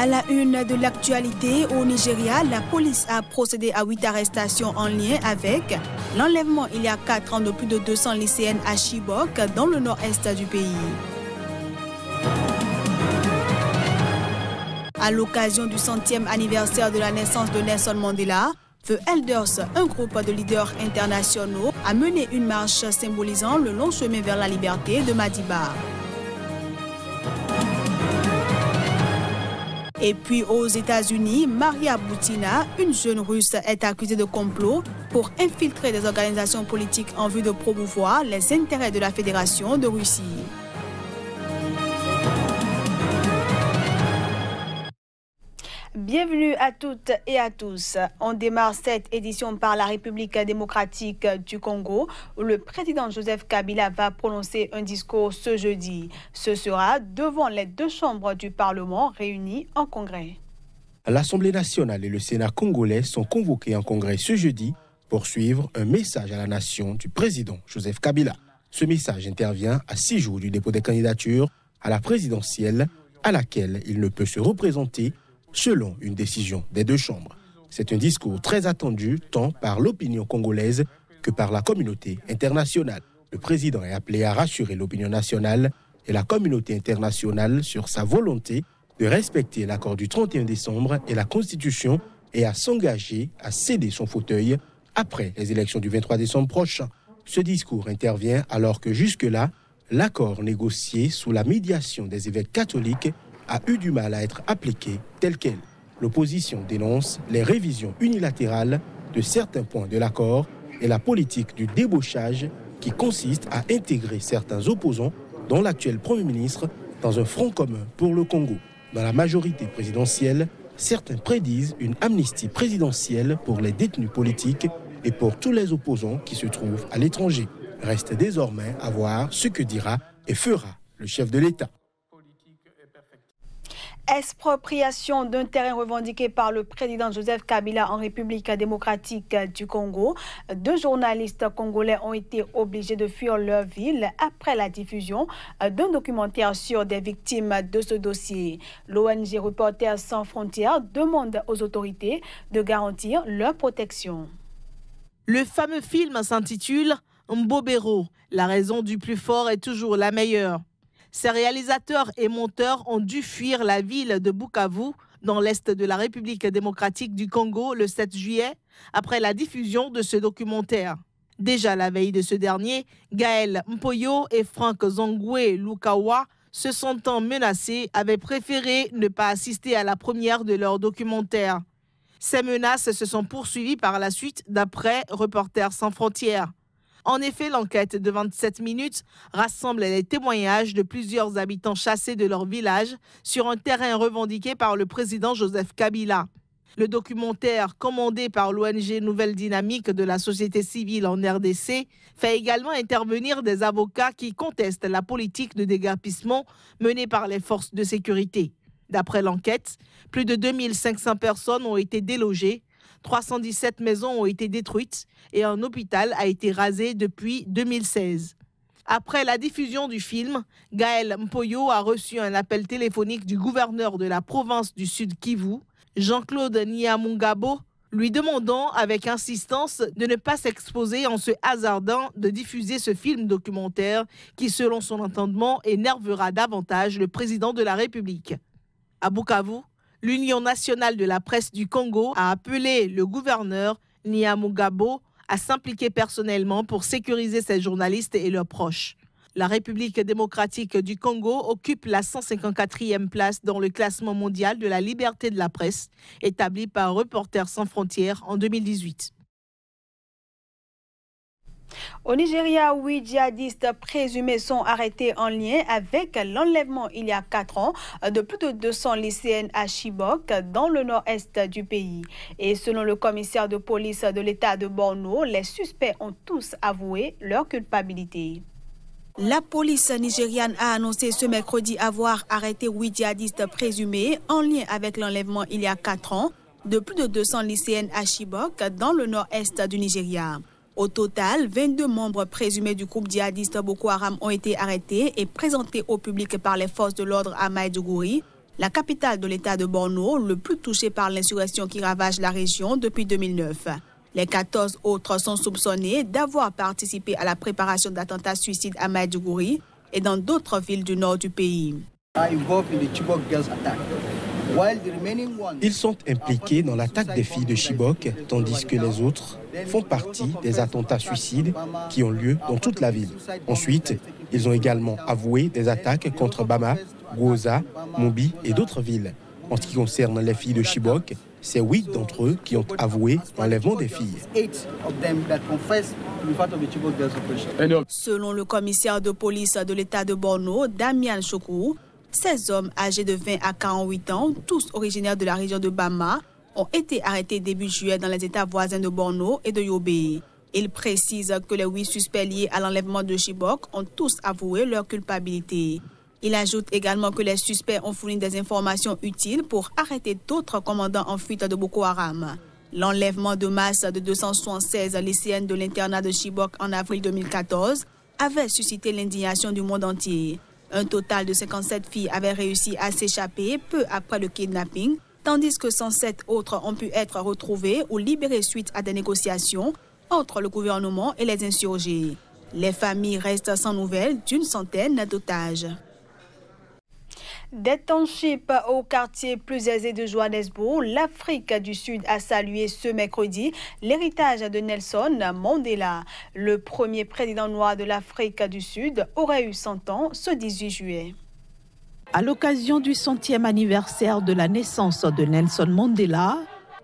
À la une de l'actualité, au Nigeria, la police a procédé à 8 arrestations en lien avec l'enlèvement il y a 4 ans de plus de 200 lycéennes à Chibok, dans le nord-est du pays. À l'occasion du 100e anniversaire de la naissance de Nelson Mandela, The Elders, un groupe de leaders internationaux, a mené une marche symbolisant le long chemin vers la liberté de Madiba. Et puis aux États-Unis, Maria Butina, une jeune Russe, est accusée de complot pour infiltrer des organisations politiques en vue de promouvoir les intérêts de la Fédération de Russie. Bienvenue à toutes et à tous. On démarre cette édition par la République démocratique du Congo, où le président Joseph Kabila va prononcer un discours ce jeudi. Ce sera devant les 2 chambres du Parlement réunies en congrès. L'Assemblée nationale et le Sénat congolais sont convoqués en congrès ce jeudi pour suivre un message à la nation du président Joseph Kabila. Ce message intervient à 6 jours du dépôt des candidatures à la présidentielle, à laquelle il ne peut se représenter selon une décision des 2 chambres. C'est un discours très attendu tant par l'opinion congolaise que par la communauté internationale. Le président est appelé à rassurer l'opinion nationale et la communauté internationale sur sa volonté de respecter l'accord du 31 décembre et la Constitution et à s'engager à céder son fauteuil après les élections du 23 décembre prochain. Ce discours intervient alors que jusque-là, l'accord négocié sous la médiation des évêques catholiques a eu du mal à être appliquée telle quelle. L'opposition dénonce les révisions unilatérales de certains points de l'accord et la politique du débauchage qui consiste à intégrer certains opposants, dont l'actuel Premier ministre, dans un front commun pour le Congo. Dans la majorité présidentielle, certains prédisent une amnistie présidentielle pour les détenus politiques et pour tous les opposants qui se trouvent à l'étranger. Reste désormais à voir ce que dira et fera le chef de l'État. Expropriation d'un terrain revendiqué par le président Joseph Kabila en République démocratique du Congo. 2 journalistes congolais ont été obligés de fuir leur ville après la diffusion d'un documentaire sur des victimes de ce dossier. L'ONG Reporters sans frontières demande aux autorités de garantir leur protection. Le fameux film s'intitule Mbobero. La raison du plus fort est toujours la meilleure. Ces réalisateurs et monteurs ont dû fuir la ville de Bukavu, dans l'est de la République démocratique du Congo, le 7 juillet, après la diffusion de ce documentaire. Déjà la veille de ce dernier, Gaël Mpoyo et Franck Zongwe Lukawa, se sentant menacés, avaient préféré ne pas assister à la première de leur documentaire. Ces menaces se sont poursuivies par la suite, d'après Reporters sans frontières. En effet, l'enquête de 27 minutes rassemble les témoignages de plusieurs habitants chassés de leur village sur un terrain revendiqué par le président Joseph Kabila. Le documentaire, commandé par l'ONG Nouvelle Dynamique de la société civile en RDC, fait également intervenir des avocats qui contestent la politique de déguerpissement menée par les forces de sécurité. D'après l'enquête, plus de 2500 personnes ont été délogées, 317 maisons ont été détruites et un hôpital a été rasé depuis 2016. Après la diffusion du film, Gaël Mpoyo a reçu un appel téléphonique du gouverneur de la province du Sud Kivu, Jean-Claude Nyamungabo, lui demandant avec insistance de ne pas s'exposer en se hasardant de diffuser ce film documentaire qui, selon son entendement, énervera davantage le président de la République. À Bukavu, l'Union nationale de la presse du Congo a appelé le gouverneur Nyamungabo à s'impliquer personnellement pour sécuriser ses journalistes et leurs proches. La République démocratique du Congo occupe la 154e place dans le classement mondial de la liberté de la presse, établi par Reporters sans frontières en 2018. Au Nigeria, 8 djihadistes présumés sont arrêtés en lien avec l'enlèvement il y a 4 ans de plus de 200 lycéennes à Chibok, dans le nord-est du pays. Et selon le commissaire de police de l'État de Borno, les suspects ont tous avoué leur culpabilité. La police nigériane a annoncé ce mercredi avoir arrêté 8 djihadistes présumés en lien avec l'enlèvement il y a 4 ans de plus de 200 lycéennes à Chibok, dans le nord-est du Nigeria. Au total, 22 membres présumés du groupe djihadiste Boko Haram ont été arrêtés et présentés au public par les forces de l'ordre à Maïdougouri. la capitale de l'État de Borno, le plus touché par l'insurrection qui ravage la région depuis 2009. Les 14 autres sont soupçonnés d'avoir participé à la préparation d'attentats suicides à Maiduguri et dans d'autres villes du nord du pays. Ils sont impliqués dans l'attaque des filles de Chibok, tandis que les autres font partie des attentats suicides qui ont lieu dans toute la ville. Ensuite, ils ont également avoué des attaques contre Bama, Gwoza, Mumbi et d'autres villes. En ce qui concerne les filles de Chibok, c'est 8 d'entre eux qui ont avoué l'enlèvement des filles. Selon le commissaire de police de l'État de Borno, Damian Chokou, ces hommes âgés de 20 à 48 ans, tous originaires de la région de Bama, ont été arrêtés début juillet dans les États voisins de Borno et de Yobe. Il précise que les 8 suspects liés à l'enlèvement de Chibok ont tous avoué leur culpabilité. Il ajoute également que les suspects ont fourni des informations utiles pour arrêter d'autres commandants en fuite de Boko Haram. L'enlèvement de masse de 276 lycéennes de l'internat de Chibok en avril 2014 avait suscité l'indignation du monde entier. Un total de 57 filles avaient réussi à s'échapper peu après le kidnapping, tandis que 107 autres ont pu être retrouvées ou libérées suite à des négociations entre le gouvernement et les insurgés. Les familles restent sans nouvelles d'une centaine d'otages. Des townships au quartier plus aisé de Johannesburg, l'Afrique du Sud a salué ce mercredi l'héritage de Nelson Mandela. Le premier président noir de l'Afrique du Sud aurait eu 100 ans ce 18 juillet. À l'occasion du 100e anniversaire de la naissance de Nelson Mandela,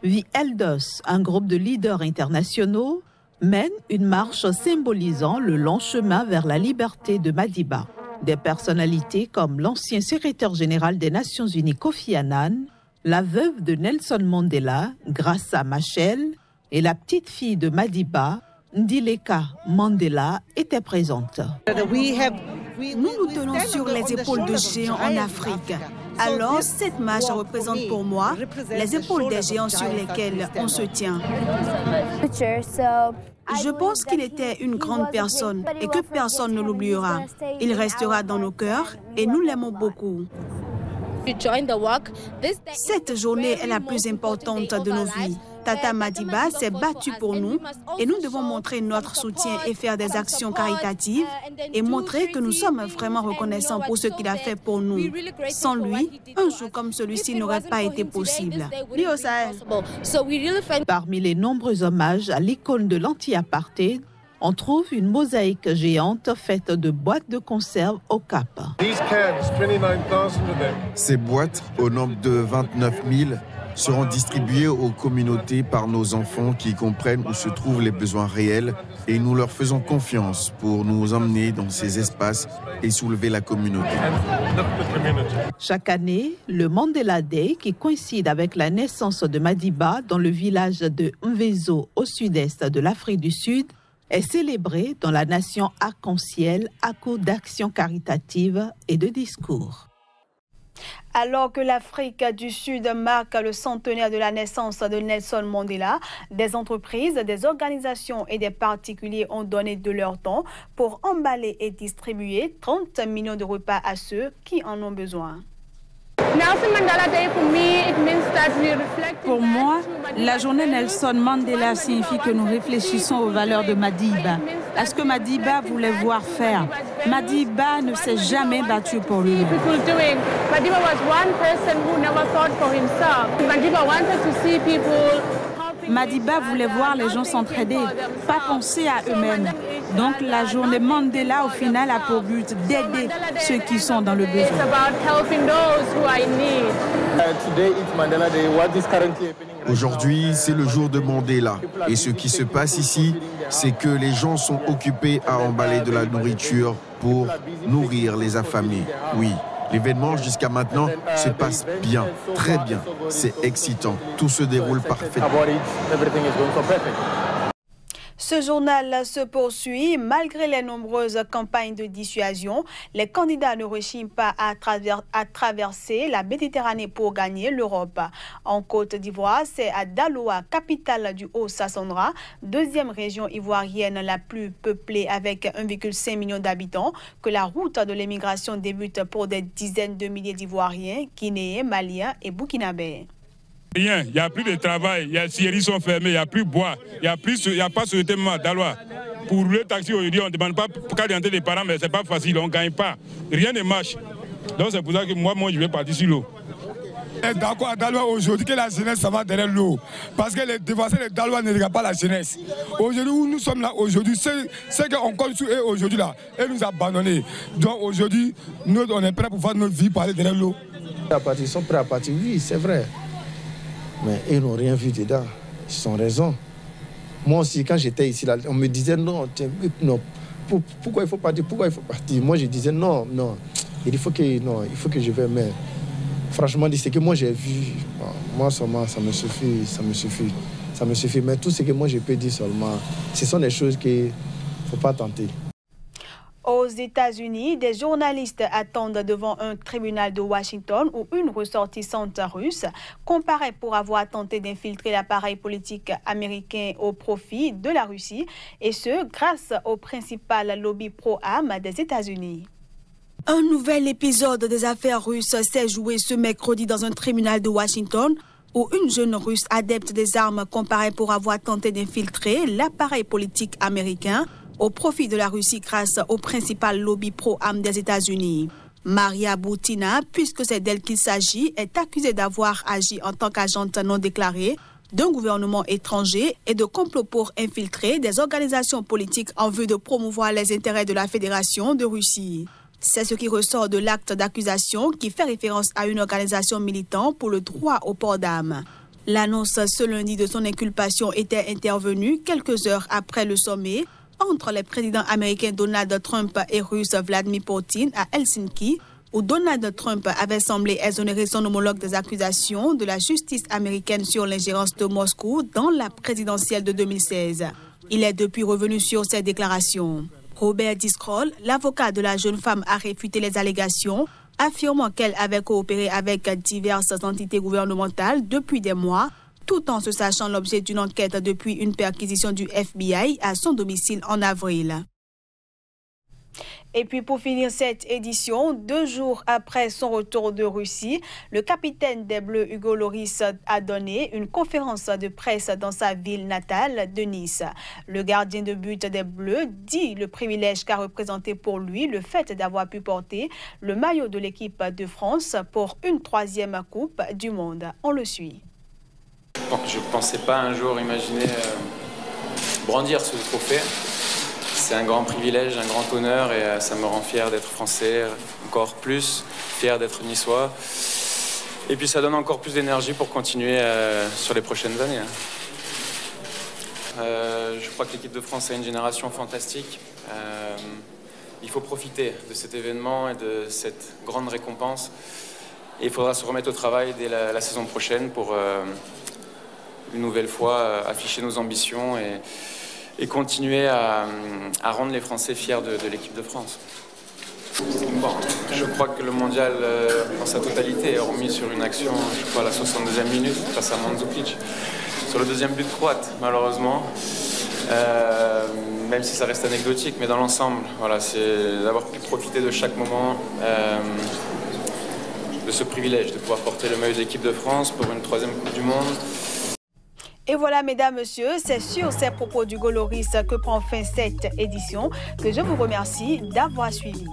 The Elders, un groupe de leaders internationaux, mène une marche symbolisant le long chemin vers la liberté de Madiba. Des personnalités comme l'ancien secrétaire général des Nations Unies Kofi Annan, la veuve de Nelson Mandela, Graça Machel, et la petite fille de Madiba, Ndileka Mandela, étaient présentes. Nous nous tenons sur les épaules de géants en Afrique. Alors, cette marche représente pour moi les épaules des géants sur lesquelles on se tient. Je pense qu'il était une grande personne et que personne ne l'oubliera. Il restera dans nos cœurs et nous l'aimons beaucoup. Cette journée est la plus importante de nos vies. Tata Madiba s'est battue pour nous et nous devons montrer notre soutien et faire des actions caritatives et montrer que nous sommes vraiment reconnaissants pour ce qu'il a fait pour nous. Sans lui, un jour comme celui-ci n'aurait pas été possible. Parmi les nombreux hommages à l'icône de l'anti-apartheid, on trouve une mosaïque géante faite de boîtes de conserve au Cap. Ces boîtes, au nombre de 29 000, seront distribuées aux communautés par nos enfants qui comprennent où se trouvent les besoins réels et nous leur faisons confiance pour nous emmener dans ces espaces et soulever la communauté. Chaque année, le Mandela Day, qui coïncide avec la naissance de Madiba dans le village de Mvezo au sud-est de l'Afrique du Sud, est célébré dans la nation arc-en-ciel à coup d'actions caritatives et de discours. Alors que l'Afrique du Sud marque le centenaire de la naissance de Nelson Mandela, des entreprises, des organisations et des particuliers ont donné de leur temps pour emballer et distribuer 30 millions de repas à ceux qui en ont besoin. Pour moi, la journée Nelson Mandela signifie que nous réfléchissons aux valeurs de Madiba, à ce que Madiba voulait voir faire. Madiba ne s'est jamais battu pour lui. Madiba voulait voir les gens s'entraider, pas penser à eux-mêmes. Donc la journée Mandela, au final, a pour but d'aider ceux qui sont dans le besoin. Aujourd'hui, c'est le jour de Mandela. Et ce qui se passe ici, c'est que les gens sont occupés à emballer de la nourriture pour nourrir les affamés. Oui. L'événement jusqu'à maintenant se passe bien, très bien. C'est excitant. Tout se déroule parfaitement. Ce journal se poursuit. Malgré les nombreuses campagnes de dissuasion, les candidats ne rechignent pas à traverser la Méditerranée pour gagner l'Europe. En Côte d'Ivoire, c'est à Daloa, capitale du Haut-Sassandra, deuxième région ivoirienne la plus peuplée avec 1,5 million d'habitants, que la route de l'émigration débute pour des dizaines de milliers d'Ivoiriens, Guinéens, Maliens et Burkinabés. Rien, il n'y a plus de travail, les scieries sont fermées, il n'y a plus de bois, il n'y a pas ce thème d'Alois. Pour le taxi aujourd'hui, on ne demande pas pour carte d'identité des parents, mais ce n'est pas facile, on ne gagne pas. Rien ne marche. Donc c'est pour ça que moi je vais partir sur l'eau. D'accord à Daloa aujourd'hui que la jeunesse ça va derrière l'eau. Parce que les dévassés de Daloa ne regardent pas la jeunesse. Aujourd'hui où nous sommes là aujourd'hui, c'est qu'on compte sur eux aujourd'hui là, et nous abandonnés. Donc aujourd'hui, nous on est prêts pour faire notre vie parler derrière l'eau. Ils sont prêts à partir, oui, c'est vrai. Mais ils n'ont rien vu dedans. Ils ont raison. Moi aussi, quand j'étais ici, là, on me disait non, pourquoi il faut partir, pourquoi il faut partir. Moi, je disais non. Il faut que je vais. Mais franchement, c'est que moi j'ai vu. Moi seulement, ça me suffit. Mais tout ce que moi je peux dire seulement, ce sont des choses qu'il ne faut pas tenter. Aux États-Unis, des journalistes attendent devant un tribunal de Washington où une ressortissante russe comparaît pour avoir tenté d'infiltrer l'appareil politique américain au profit de la Russie, et ce, grâce au principal lobby pro-armes des États-Unis. Un nouvel épisode des affaires russes s'est joué ce mercredi dans un tribunal de Washington où une jeune russe adepte des armes comparaît pour avoir tenté d'infiltrer l'appareil politique américain au profit de la Russie grâce au principal lobby pro-armes des États-Unis. Maria Butina, puisque c'est d'elle qu'il s'agit, est accusée d'avoir agi en tant qu'agente non déclarée d'un gouvernement étranger et de complot pour infiltrer des organisations politiques en vue de promouvoir les intérêts de la Fédération de Russie. C'est ce qui ressort de l'acte d'accusation qui fait référence à une organisation militant pour le droit au port d'armes. L'annonce ce lundi de son inculpation était intervenue quelques heures après le sommet entre les présidents américains Donald Trump et russe Vladimir Poutine à Helsinki, où Donald Trump avait semblé exonérer son homologue des accusations de la justice américaine sur l'ingérence de Moscou dans la présidentielle de 2016. Il est depuis revenu sur ses déclarations. Robert Discroll, l'avocat de la jeune femme, a réfuté les allégations, affirmant qu'elle avait coopéré avec diverses entités gouvernementales depuis des mois, tout en se sachant l'objet d'une enquête depuis une perquisition du FBI à son domicile en avril. Et puis pour finir cette édition, 2 jours après son retour de Russie, le capitaine des Bleus Hugo Lloris a donné une conférence de presse dans sa ville natale de Nice. Le gardien de but des Bleus dit le privilège qu'a représenté pour lui le fait d'avoir pu porter le maillot de l'équipe de France pour une 3e Coupe du Monde. On le suit. Je ne pensais pas un jour imaginer brandir ce trophée. C'est un grand privilège, un grand honneur et ça me rend fier d'être français, encore plus fier d'être niçois. Et puis ça donne encore plus d'énergie pour continuer sur les prochaines années. Je crois que l'équipe de France a une génération fantastique. Il faut profiter de cet événement et de cette grande récompense. Et il faudra se remettre au travail dès la saison prochaine pour une nouvelle fois afficher nos ambitions et continuer à rendre les Français fiers de l'équipe de France. Bon, je crois que le mondial dans sa totalité est remis sur une action, je crois, à la 62e minute face à Mandzukic. Sur le 2e but croate, malheureusement, même si ça reste anecdotique, mais dans l'ensemble, voilà, c'est d'avoir pu profiter de chaque moment de ce privilège de pouvoir porter le maillot de l'équipe de France pour une 3e Coupe du Monde. Et voilà, mesdames, messieurs, c'est sur ces propos d'Hugo Lloris que prend fin cette édition que je vous remercie d'avoir suivi.